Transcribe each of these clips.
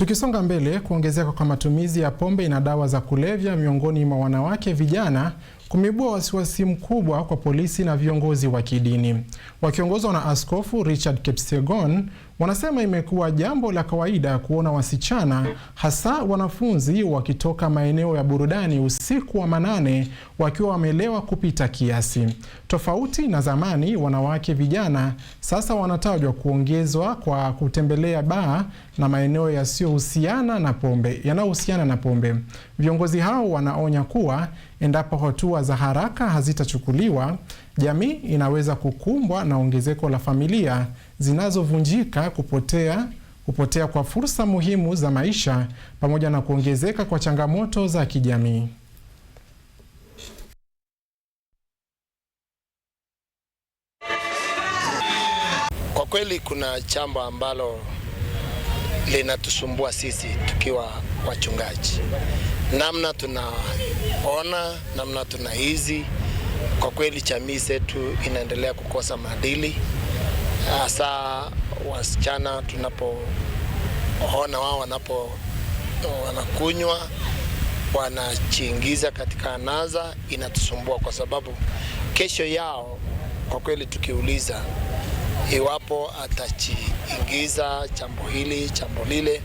Tukisonga mbele, kuongezeka kwa matumizi ya pombe na dawa za kulevya miongoni mwa wanawake vijana kumeibua wasiwasi mkubwa kwa polisi na viongozi wa kidini. Wakiongozwa na Askofu Richard Kipsegon, wanasema imekuwa jambo la kawaida kuona wasichana, hasa wanafunzi, wakitoka maeneo ya burudani usiku wa manane wakiwa wamelewa kupita kiasi. Tofauti na zamani, wanawake vijana sasa wanatajwa kuongezwa kwa kutembelea baa na maeneo yanayohusiana na pombe. Viongozi hao wanaonya kuwa endapo hatua za haraka hazitachukuliwa, jamii inaweza kukumbwa na ongezeko la familia zinazovunjika, kupotea kwa fursa muhimu za maisha, pamoja na kuongezeka kwa changamoto za kijamii. Kwa kweli kuna jambo ambalo linatusumbua sisi tukiwa wachungaji. Namna tunaona, namna tunaizi, kwa kweli jamii zetu inaendelea kukosa maadili. Hasa wasichana tunapoona wao wanakunywa, wanajiingiza katika anasa, inatusumbua kwa sababu kesho yao, kwa kweli tukiuliza iwapo atajiingiza jambo hili jambo lile,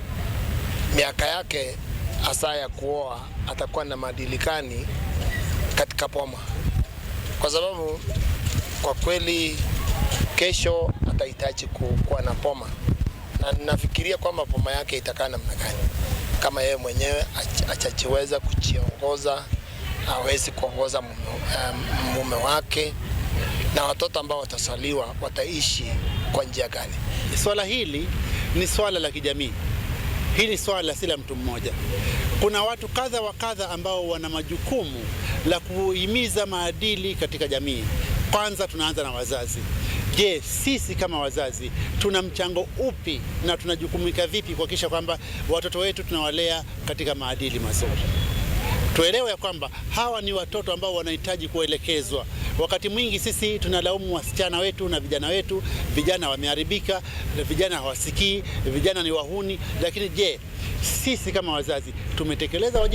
miaka yake hasa ya kuoa atakuwa na maadili gani katika poma? Kwa sababu kwa kweli kesho atahitaji kuwa na poma, na ninafikiria kwamba poma yake itakaa namna gani kama yeye mwenyewe achajiweza kujiongoza, hawezi kuongoza mume wake, na watoto ambao watasaliwa wataishi kwa njia gani? Swala hili ni swala la kijamii. Hili swala si la mtu mmoja. Kuna watu kadha wa kadha ambao wana majukumu la kuhimiza maadili katika jamii. Kwanza tunaanza na wazazi. Je, sisi kama wazazi tuna mchango upi na tunajukumika vipi kuhakikisha kwamba watoto wetu tunawalea katika maadili mazuri? Tuelewe ya kwamba hawa ni watoto ambao wanahitaji kuelekezwa. Wakati mwingi sisi tunalaumu wasichana wetu na vijana wetu, vijana wameharibika, vijana hawasikii, vijana ni wahuni. Lakini je, sisi kama wazazi tumetekeleza wajibu